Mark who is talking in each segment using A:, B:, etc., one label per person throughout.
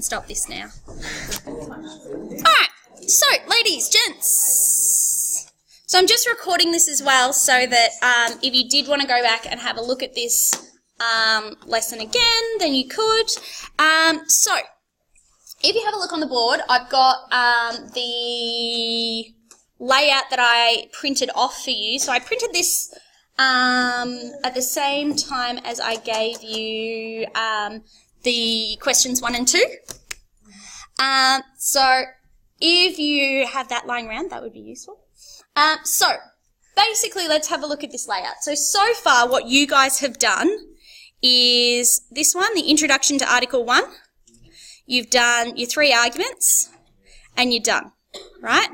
A: Stop this now. Alright, so ladies, gents. So I'm just recording this as well so that if you did want to go back and have a look at this lesson again, then you could. So if you have a look on the board, I've got the layout that I printed off for you. So I printed this at the same time as I gave you the questions 1 and 2. So if you have that lying around, that would be useful. So basically, let's have a look at this layout. So far what you guys have done is this one, the introduction to Article 1. You've done your 3 arguments and you're done, right?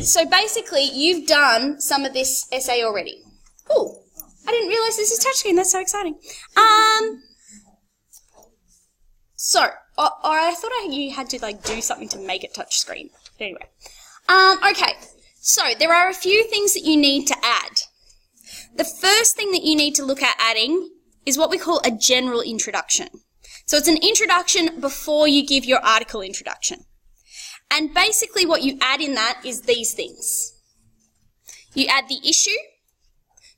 A: So basically, you've done some of this essay already. Oh, I didn't realise this is touchscreen. That's so exciting. So, I thought you had to do something to make it touchscreen. But anyway. Okay, so there are a few things that you need to add. The first thing that you need to look at adding is what we call a general introduction. So it's an introduction before you give your article introduction. And basically what you add in that is these things. You add the issue.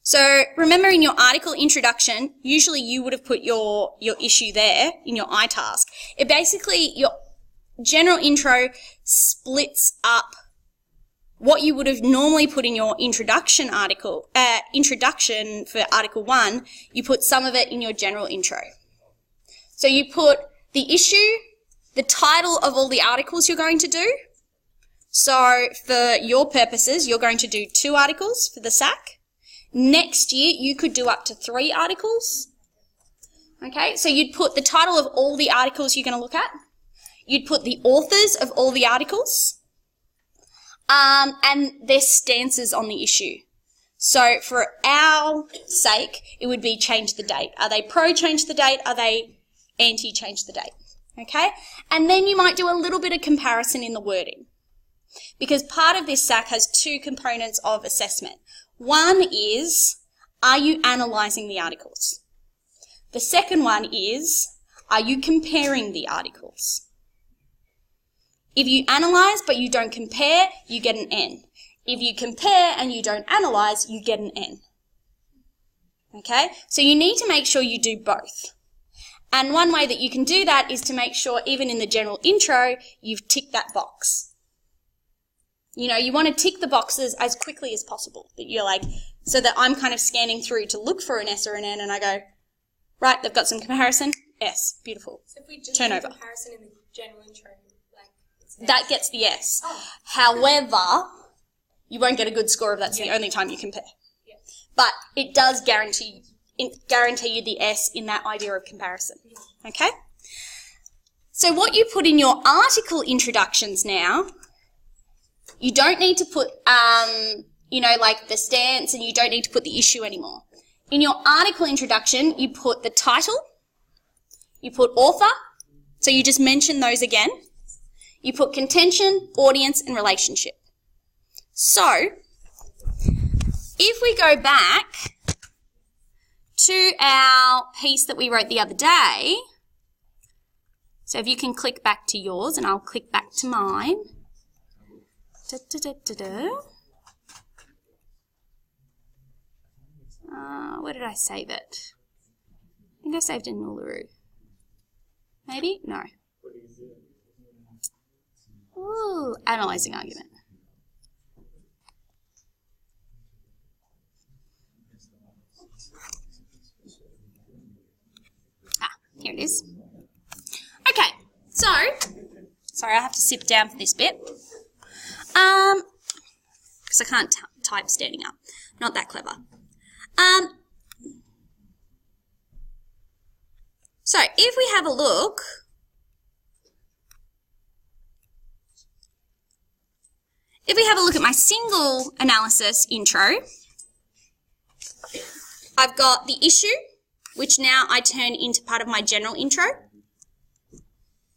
A: So remember in your article introduction, usually you would have put your issue there in your iTask. It basically, your general intro splits up what you would have normally put in your introduction article, introduction for Article 1, you put some of it in your general intro. So you put the issue, the title of all the articles you're going to do. So for your purposes, you're going to do 2 articles for the SAC. Next year, you could do up to 3 articles. Okay, so you'd put the title of all the articles you're going to look at. You'd put the authors of all the articles. And their stances on the issue. So for our sake, it would be change the date. Are they pro change the date? Are they anti change the date? Okay, and then you might do a little bit of comparison in the wording. Because part of this SAC has 2 components of assessment. One is, are you analysing the articles? The second one is, are you comparing the articles? If you analyse but you don't compare, you get an N. If you compare and you don't analyse, you get an N. Okay? So you need to make sure you do both. And one way that you can do that is to make sure, even in the general intro, you've ticked that box. You know, you want to tick the boxes as quickly as possible. That you're so that I'm kind of scanning through to look for an S or an N, and I go, right, they've got some comparison, S, beautiful. So if we just do comparison in the general intro, that gets the S. Oh. However, you won't get a good score if that's the only time you compare. Yeah. But it does guarantee you the S in that idea of comparison. Yeah. Okay? So what you put in your article introductions now, you don't need to put, the stance, and you don't need to put the issue anymore. In your article introduction, you put the title, you put author, so you just mention those again. You put contention, audience, and relationship. So, if we go back to our piece that we wrote the other day, so if you can click back to yours, and I'll click back to mine. Where did I save it? I think I saved it in Uluru. Maybe? No. Ooh, analysing argument. Here it is. Okay, so, sorry, I have to sit down for this bit. Because I can't type standing up. Not that clever. So, if we have a look, at my single analysis intro, I've got the issue, which now I turn into part of my general intro.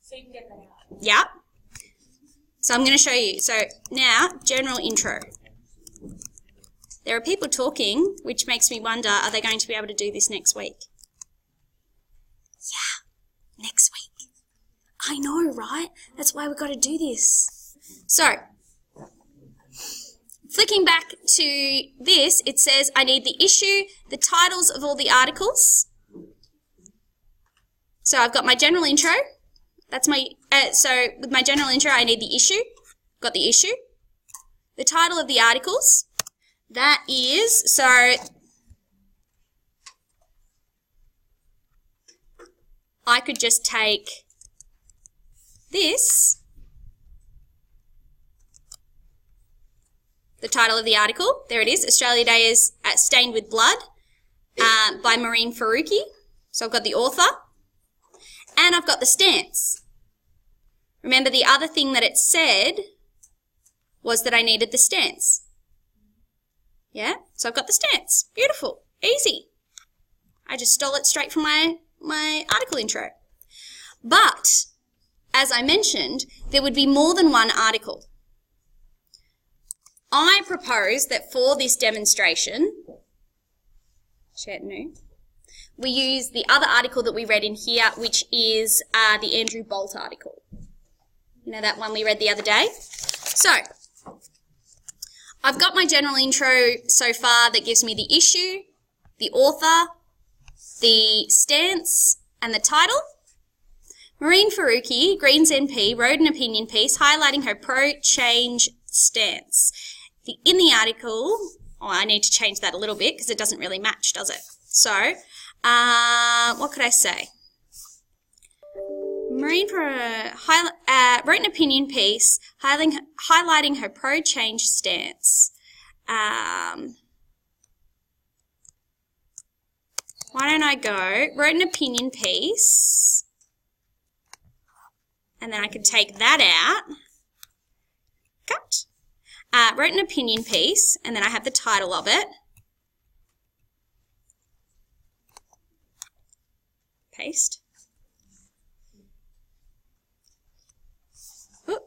A: So you can get that out. Yeah. So I'm going to show you. So now, general intro. There are people talking, which makes me wonder, are they going to be able to do this next week? Yeah, next week. I know, right? That's why we've got to do this. So, flicking back to this, it says I need the issue, the titles of all the articles. So I've got my general intro. That's my, so with my general intro, I need the issue. Got the issue. The title of the articles. That is, so I could just take this, the title of the article, there it is, Australia Day is Stained with Blood by Marine Faruqi. So I've got the author, and I've got the stance. Remember the other thing that it said was that I needed the stance. Yeah, so I've got the stance. Beautiful, easy. I just stole it straight from my article intro. But, as I mentioned, there would be more than one article. I propose that for this demonstration, share new, we use the other article that we read in here, which is the Andrew Bolt article. You know, that one we read the other day? So, I've got my general intro so far that gives me the issue, the author, the stance, and the title. Marine Faruqi, Greens MP, wrote an opinion piece highlighting her pro-change stance. In the article, I need to change that a little bit because it doesn't really match, does it? So, what could I say? Marine wrote an opinion piece highlighting her pro-change stance. Why don't I go, wrote an opinion piece, and then I could take that out, cut, wrote an opinion piece, and then I have the title of it, paste. Oop,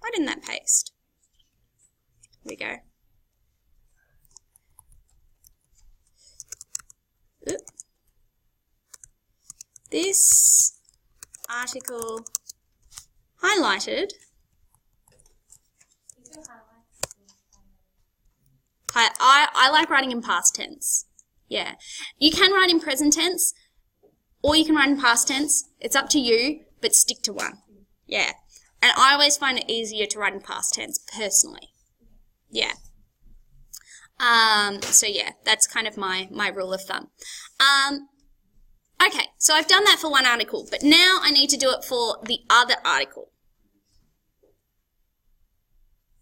A: why didn't that paste? Here we go. Oop. This article highlighted. I like writing in past tense. Yeah. You can write in present tense, or you can write in past tense. It's up to you, but stick to one. Yeah. And I always find it easier to write in past tense, personally. Yeah. So yeah, that's kind of my rule of thumb. Okay, so I've done that for one article, but now I need to do it for the other article.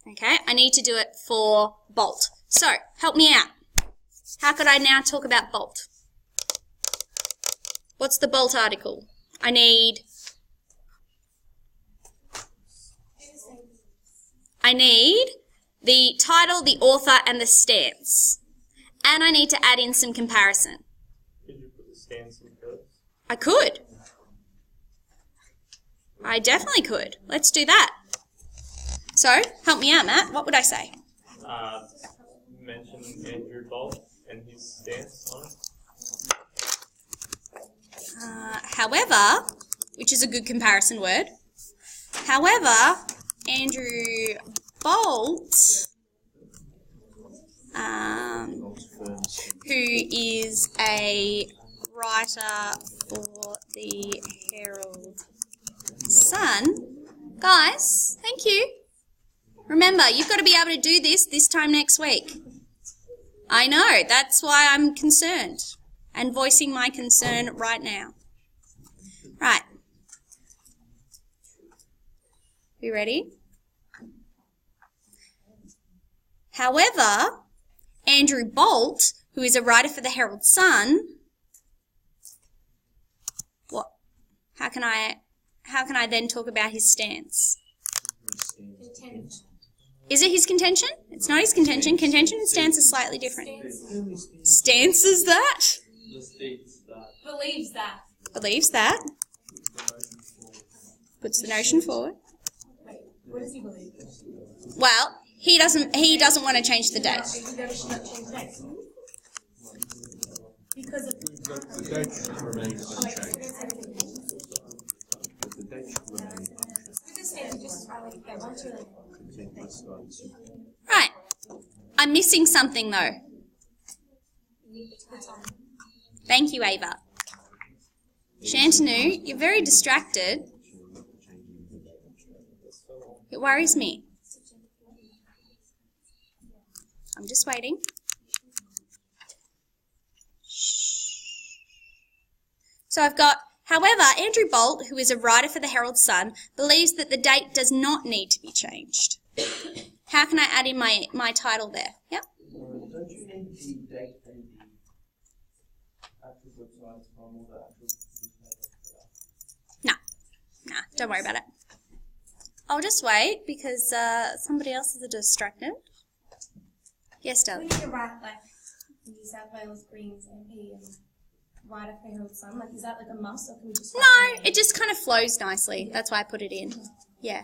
A: Okay, I need to do it for Bolt. So, help me out. How could I now talk about Bolt? What's the Bolt article? I need the title, the author, and the stance. And I need to add in some comparison.
B: Could you put the stance in first?
A: I could. I definitely could. Let's do that. So, help me out, Matt. What would I say?
B: Mention Andrew Bolt and his stance on it.
A: However, which is a good comparison word. However, Andrew Bolt, who is a writer for the Herald Sun. Guys, thank you. Remember, you've got to be able to do this time next week. I know, that's why I'm concerned and voicing my concern right now. Right. You ready? However, Andrew Bolt, who is a writer for the Herald Sun, what? How can I then talk about his stance? Is it his contention? It's not his contention. Contention and stance are slightly different. Stance is that?
C: Believes that.
A: Believes that. Puts the notion forward.
C: Wait, what does he believe?
A: Well, he doesn't want to change the date.
C: He never should not change dates. Because of
D: The date remains unchanged. The date remains
C: Just, I like that one too.
A: Right. I'm missing something though. Thank you, Ava. Shantanu, you're very distracted. It worries me. I'm just waiting. So I've got, however, Andrew Bolt, who is a writer for the Herald Sun, believes that the date does not need to be changed. How can I add in my title there? Yep.
D: Don't you need the date and the actual website from all the actual newspaper?
A: Nah, don't worry about it. I'll just wait because somebody else is distracted. Yes,
C: We
A: darling.
C: need to write like New South Wales Greens MP and write a Herald Sun. Like, is that like a must, or can we just?
A: No, it just kind of flows nicely. That's why I put it in. Yeah.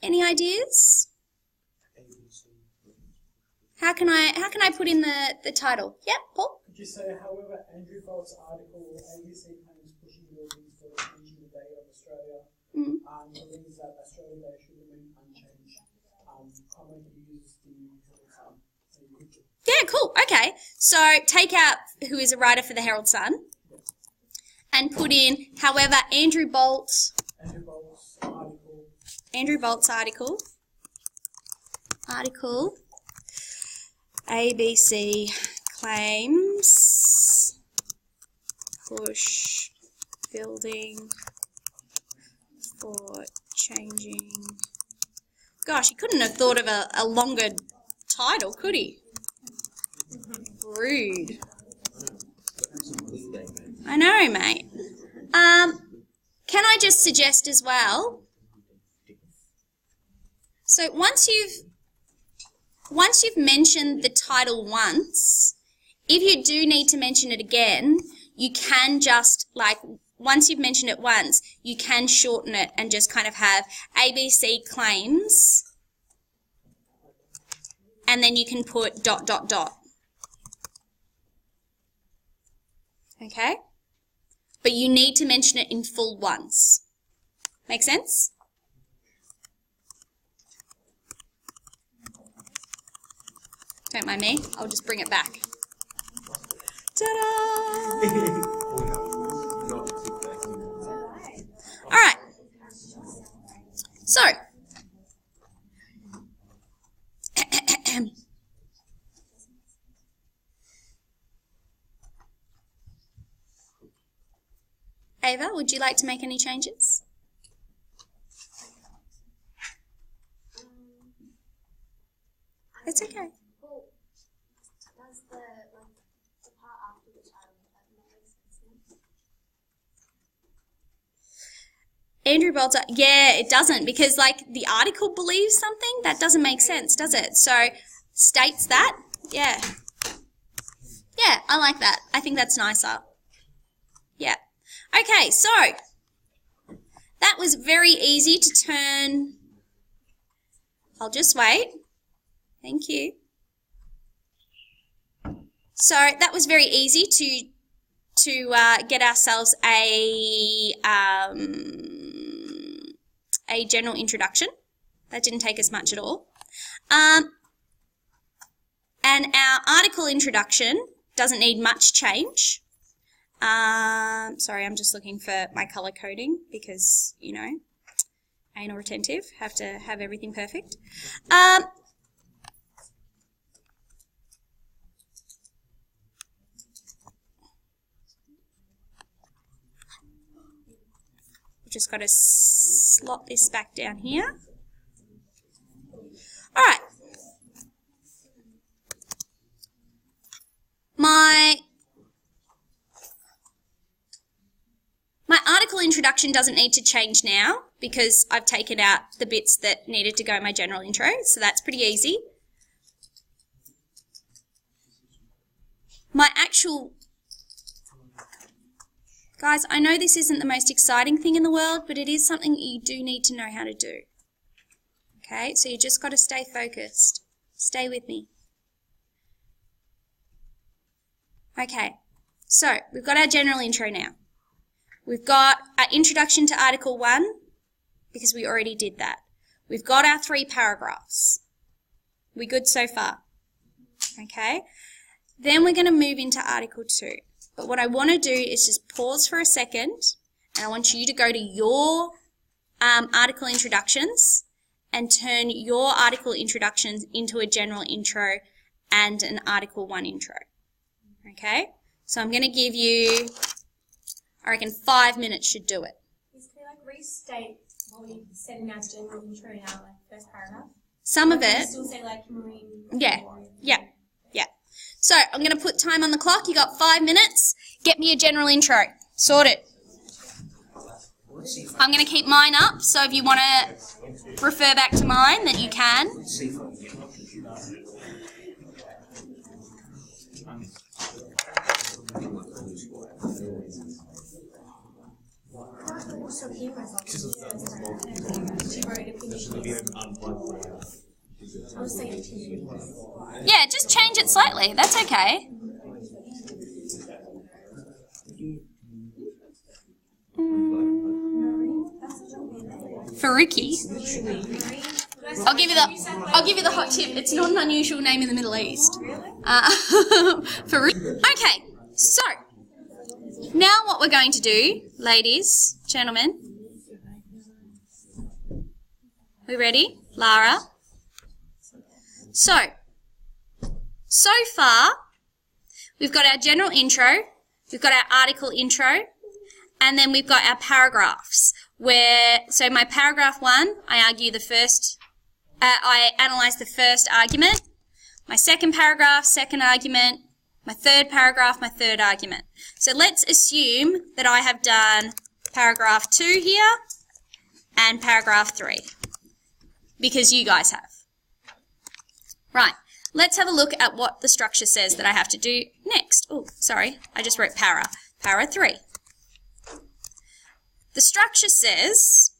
A: Any ideas? How can I put in the title? Yep, Paul.
E: Could you say, however, Andrew Bolt's article, ABC claims pushing buildings for changing the date of Australia, believes that Australian Day should remain unchanged. Comment use the
A: Yeah, cool. Okay. So take out who is a writer for the Herald Sun and put in, however, Andrew Bolt's article, ABC claims push building for changing. Gosh, he couldn't have thought of a longer title, could he? Rude. I know, mate. Can I just suggest as well? So once you've mentioned the title once, if you do need to mention it again, you can just, like, once you've mentioned it once, you can shorten it and just kind of have ABC claims, and then you can put ... Okay? But you need to mention it in full once. Make sense? Don't mind me, I'll just bring it back. Ta-da! Alright. So. Ava, would you like to make any changes? It's okay.
F: Well, does the part after the title not make sense now?
A: Andrew Bolt's, yeah, it doesn't, because like the article believes something that doesn't make sense, does it? So states that, yeah, I like that. I think that's nicer. Yeah. Okay, so that was very easy to turn. I'll just wait. Thank you. So that was very easy to get ourselves a general introduction. That didn't take us much at all. And our article introduction doesn't need much change. Sorry, I'm just looking for my color coding because, you know, anal retentive, have to have everything perfect. Just got to slot this back down here. All right. My article introduction doesn't need to change now because I've taken out the bits that needed to go in my general intro, so that's pretty easy. My actual... Guys, I know this isn't the most exciting thing in the world, but it is something you do need to know how to do. Okay, so you just got to stay focused. Stay with me. Okay, so we've got our general intro now. We've got our introduction to Article 1, because we already did that. We've got our 3 paragraphs. We good so far? Okay. Then we're going to move into Article 2. But what I want to do is just pause for a second, and I want you to go to your article introductions and turn your article introductions into a general intro and an Article 1 intro. Okay? So I'm going to give you, I reckon 5 minutes should do it.
C: Can we restate what we said in our general intro in our first paragraph?
A: Some of
C: Can we
A: it,
C: still say marine?
A: yeah. So I'm going to put time on the clock. You got 5 minutes. Get me a general intro. Sort it. I'm going to keep mine up, so if you want to refer back to mine, then you can.
C: I was saying opinion.
A: Yeah, just change it slightly. That's okay. Faruqi. I'll give you the hot tip. It's not an unusual name in the Middle East. Faruqi. Okay, so now what we're going to do, ladies, gentlemen. We ready? Lara? So far, we've got our general intro, we've got our article intro, and then we've got our paragraphs. So my paragraph 1, I argue the first, I analyse the first argument. My second paragraph, second argument. My third paragraph, my third argument. So let's assume that I have done paragraph 2 here and paragraph 3, because you guys have. Right, let's have a look at what the structure says that I have to do next. Oh, sorry, I just wrote para. Para 3. The structure says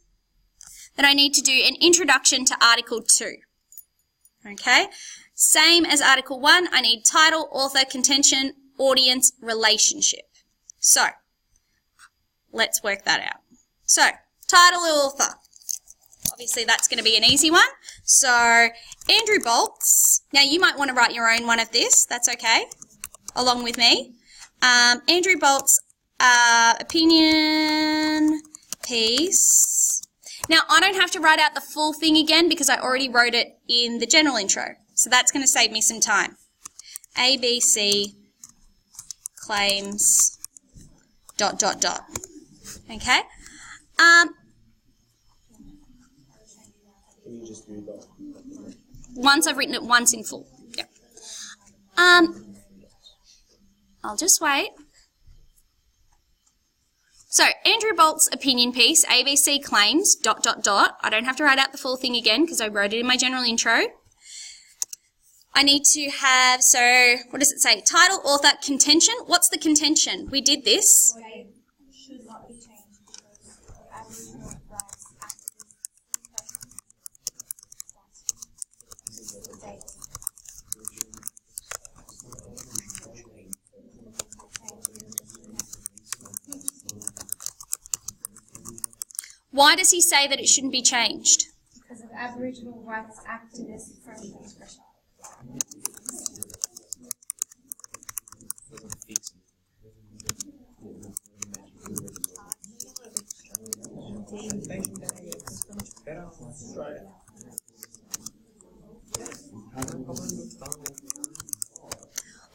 A: that I need to do an introduction to Article 2. Okay, same as Article 1, I need title, author, contention, audience, relationship. So, let's work that out. So, title, author. Obviously, that's going to be an easy one. So, Andrew Bolt's. Now, you might want to write your own one of this. That's okay, along with me. Andrew Bolt's opinion piece. Now, I don't have to write out the full thing again because I already wrote it in the general intro. So, that's going to save me some time. ABC claims ... Okay? Once I've written it once in full. Yeah. I'll just wait. So, Andrew Bolt's opinion piece, ABC claims ... I don't have to write out the full thing again because I wrote it in my general intro. I need to have, so, what does it say? Title, author, contention. What's the contention? We did this.
F: Should not be changed because of Aboriginal rights
A: Why does he say that it shouldn't be changed?
C: Because of Aboriginal rights activists from transgression.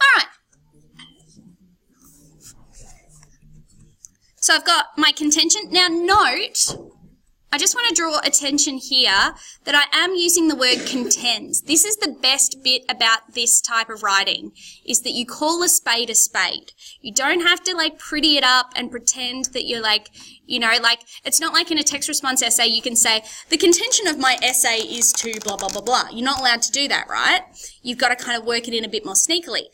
A: Alright. So I've got my contention. Now note, I just want to draw attention here that I am using the word contends. This is the best bit about this type of writing, is that you call a spade a spade. You don't have to like pretty it up and pretend that you're like, you know, like it's not like in a text response essay you can say, the contention of my essay is to blah, blah, blah, blah. You're not allowed to do that, right? You've got to kind of work it in a bit more sneakily.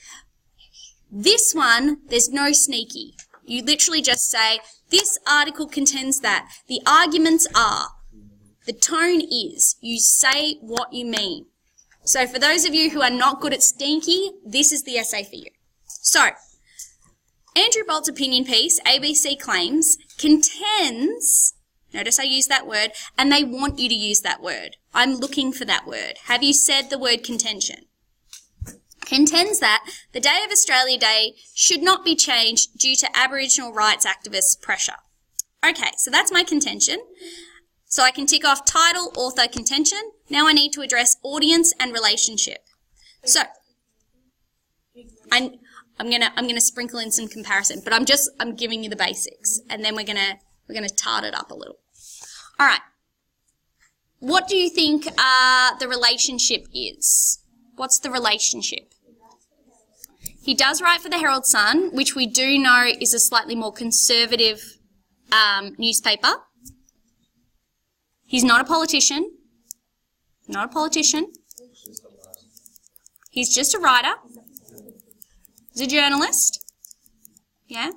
A: This one, there's no sneaky. You literally just say, this article contends that. The arguments are. The tone is. You say what you mean. So for those of you who are not good at sneaky, this is the essay for you. So, Andrew Bolt's opinion piece, ABC claims, contends, notice I use that word, and they want you to use that word. I'm looking for that word. Have you said the word contention? Contends that the Day of Australia Day should not be changed due to Aboriginal rights activists' pressure. Okay, so that's my contention. So I can tick off title, author, contention. Now I need to address audience and relationship. So I'm gonna sprinkle in some comparison, but I'm giving you the basics, and then we're gonna tart it up a little. All right. What do you think the relationship is? What's the relationship? He does write for the Herald Sun, which we do know is a slightly more conservative newspaper. He's not a politician. Not a politician. He's just a writer. He's a journalist. Yeah.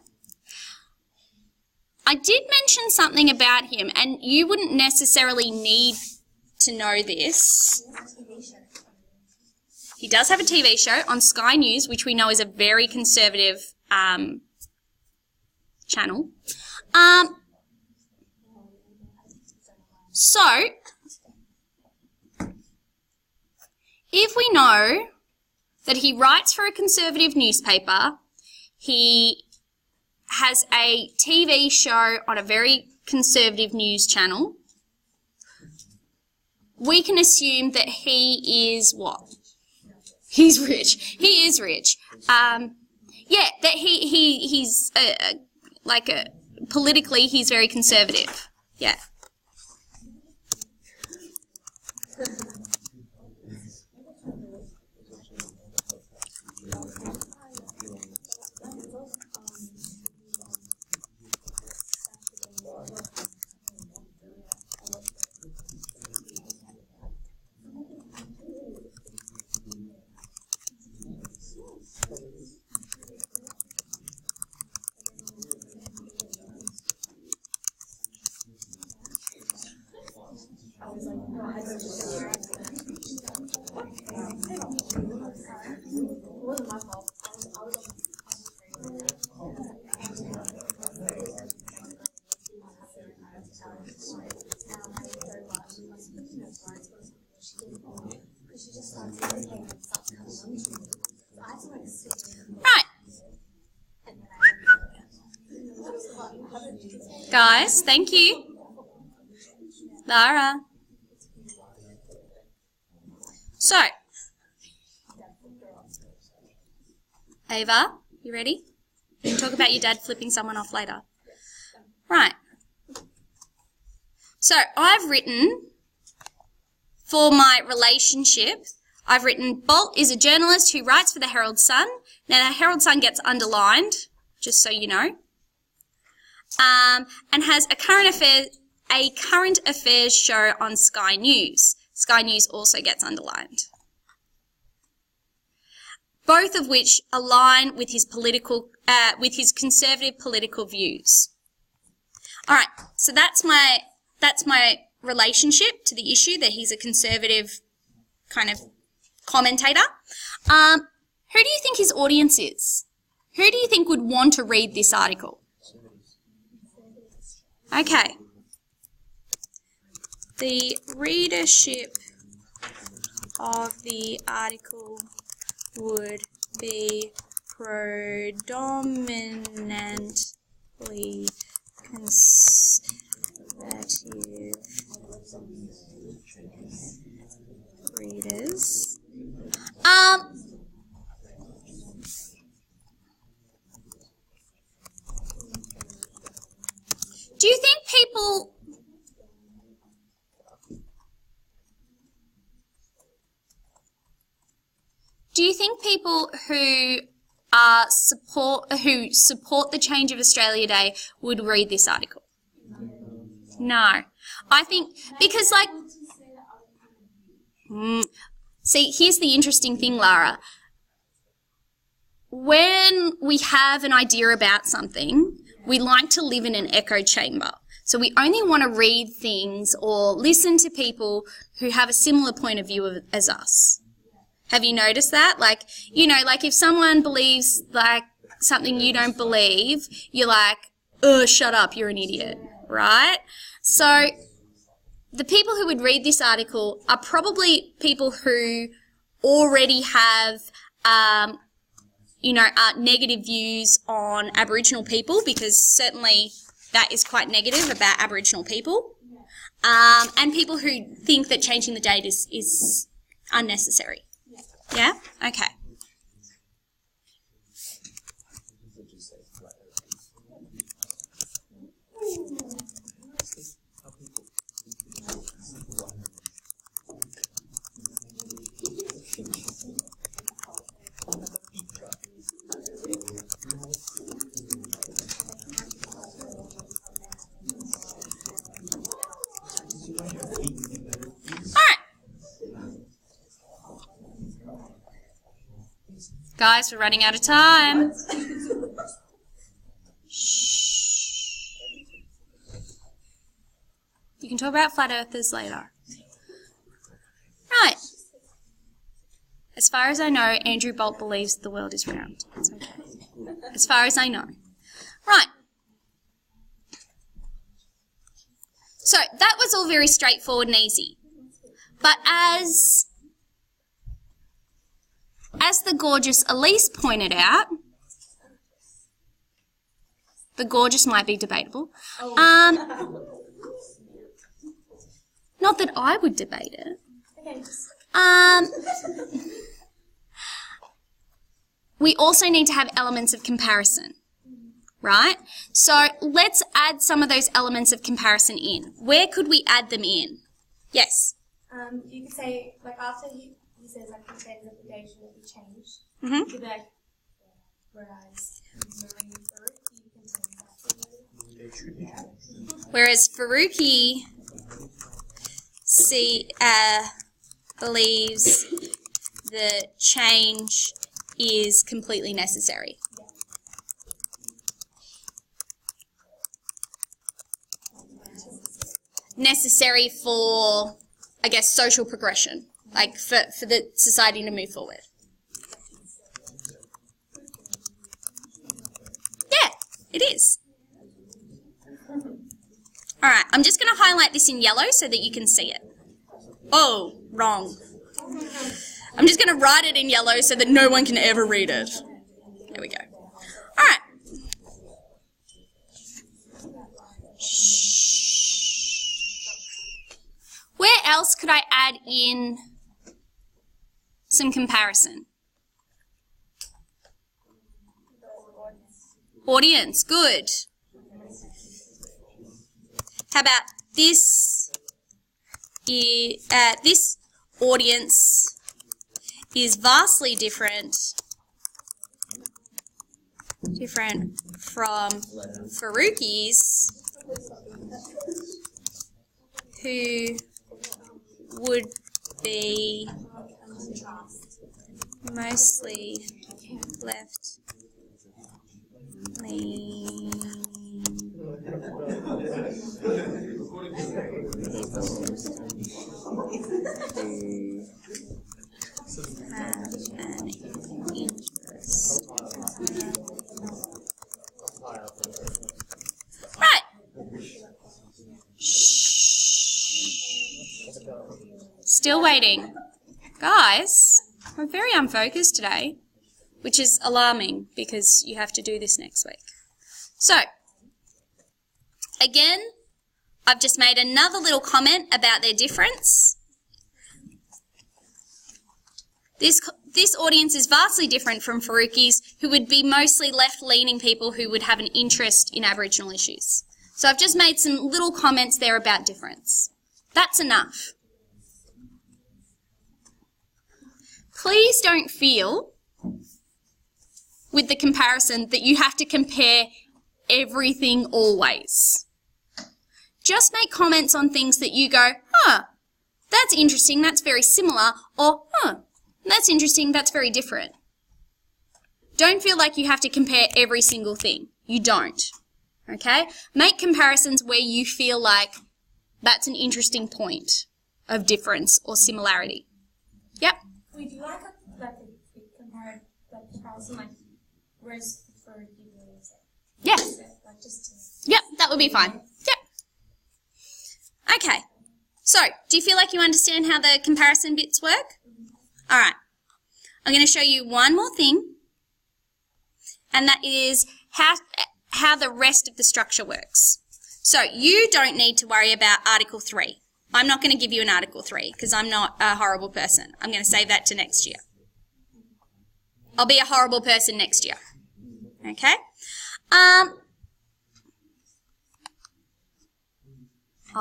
A: I did mention something about him, and you wouldn't necessarily need to know this. He does have a TV show on Sky News, which we know is a very conservative channel. So, if we know that he writes for a conservative newspaper, he has a TV show on a very conservative news channel, we can assume that he is what? He's rich. He is rich. Yeah, that he's politically he's very conservative. Yeah. Right. Guys, thank you. Lara. So, Ava, you ready? We can talk about your dad flipping someone off later. Right. So, I've written, for my relationship, I've written, Bolt is a journalist who writes for the Herald Sun. Now, the Herald Sun gets underlined, just so you know, and has a current affairs show on Sky News. Sky News also gets underlined. Both of which align with his conservative political views. All right, so that's my relationship to the issue, that he's a conservative kind of commentator. Who do you think his audience is? Who do you think would want to read this article? Okay. The readership of the article would be predominantly conservative readers. Do you think people who support the change of Australia Day would read this article? No. I think because see, here's the interesting thing, Lara. When we have an idea about something, we like to live in an echo chamber. So we only want to read things or listen to people who have a similar point of view as us. Have you noticed that? If someone believes something you don't believe, you're like, shut up, you're an idiot, right? So the people who would read this article are probably people who already have, negative views on Aboriginal people, because certainly that is quite negative about Aboriginal people, and people who think that changing the date is unnecessary. Yeah? Okay. Guys, we're running out of time. Shh. You can talk about flat earthers later. Right. As far as I know, Andrew Bolt believes the world is round. It's okay. As far as I know. Right. So that was all very straightforward and easy. But as the gorgeous Elise pointed out, the gorgeous might be debatable. Not that I would debate it. We also need to have elements of comparison, right? So let's add some of those elements of comparison in. Where could we add them in? Yes?
C: You could say, like, after he says, like, the days of the day shouldn't be changed.
A: Mm-hmm.
C: You could be like, whereas Marie Faruqi contends that
A: Whereas Faruqi believes the change is completely necessary. Necessary for, I guess, social progression, like for the society to move forward. Yeah, it is. All right, I'm just going to highlight this in yellow so that you can see it. Oh, wrong. I'm just going to write it in yellow so that no one can ever read it. There we go. All right. Where else could I add in some comparison? Audience, good. How about this? This audience is vastly different from Faruqi's, who would be mostly left leaning people who have an interest. Right. Still waiting. Guys, we're very unfocused today, which is alarming because you have to do this next week. So, again, I've just made another little comment about their difference. This audience is vastly different from Faruqi's, who would be mostly left-leaning people who would have an interest in Aboriginal issues. So I've just made some little comments there about difference. That's enough. Please don't feel, with the comparison, that you have to compare everything always. Just make comments on things that you go, that's interesting, that's very similar, or, that's interesting, that's very different. Don't feel like you have to compare every single thing. You don't. Okay? Make comparisons where you feel like that's an interesting point of difference or similarity. Yep?
C: we do like a comparison, like, whereas for you,
A: Yes.
C: like just to
A: Yep, that would be fine. Yep. Okay. So, do you feel like you understand how the comparison bits work? All right. I'm going to show you one more thing, and that is how the rest of the structure works. So, you don't need to worry about Article 3. I'm not going to give you an Article 3 because I'm not a horrible person. I'm going to save that to next year. I'll be a horrible person next year. Okay? I'll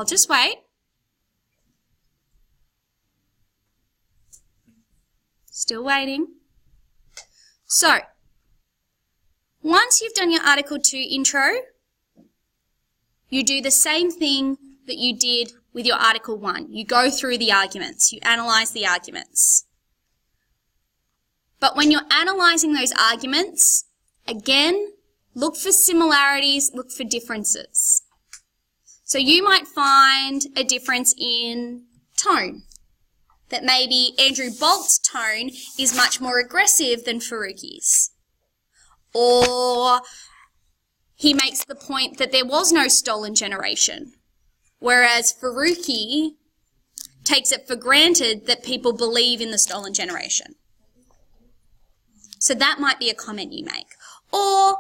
A: just wait. Still waiting. So, once you've done your Article 2 intro, you do the same thing that you did with your Article 1. You go through the arguments. You analyse the arguments. But when you're analysing those arguments, again, look for similarities, look for differences. So you might find a difference in tone. That maybe Andrew Bolt's tone is much more aggressive than Faruqi's. Or he makes the point that there was no stolen generation, whereas Faruqi takes it for granted that people believe in the stolen generation. So that might be a comment you make. Or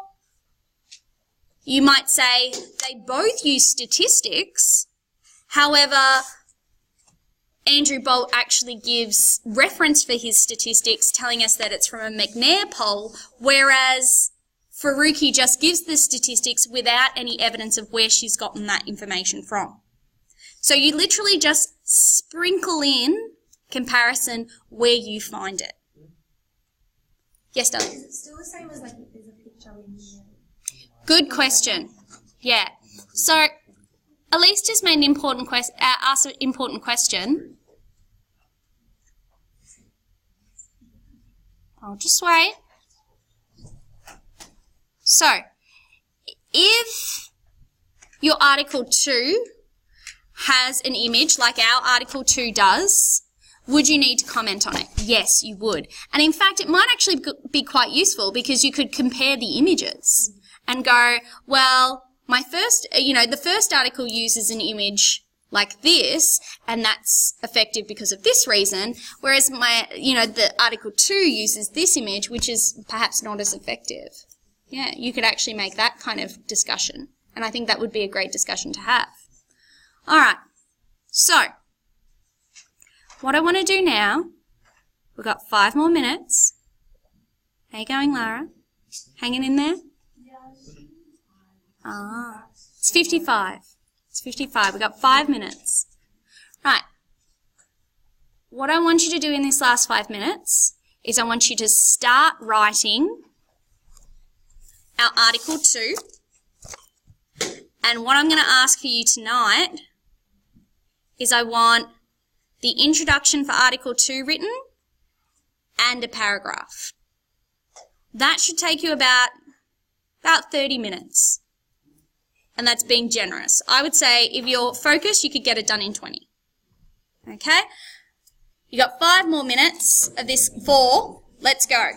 A: you might say they both use statistics, however, Andrew Bolt actually gives reference for his statistics telling us that it's from a McNair poll, whereas Faruqi just gives the statistics without any evidence of where she's gotten that information from. So you literally just sprinkle in comparison where you find it. Yes, darling?
C: Is it still the same as like if there's a picture in here?
A: Good question. Yeah. So Elise just made an important asked an important question. I'll just wait. So, if your Article 2 has an image like our Article 2 does, would you need to comment on it? Yes, you would. And in fact, it might actually be quite useful because you could compare the images and go, well, the first article uses an image like this, and that's effective because of this reason, whereas the Article 2 uses this image, which is perhaps not as effective. Yeah, you could actually make that kind of discussion, and I think that would be a great discussion to have. All right, so what I want to do now, we've got 5 more minutes. How you going, Lara? Hanging in there? It's 55. It's 55. We've got 5 minutes. Right. What I want you to do in this last 5 minutes is I want you to start writing our Article 2. And what I'm going to ask for you tonight is I want the introduction for Article 2 written and a paragraph. That should take you about 30 minutes. And that's being generous. I would say if you're focused, you could get it done in 20. Okay? You got 5 more minutes of this 4. Let's go.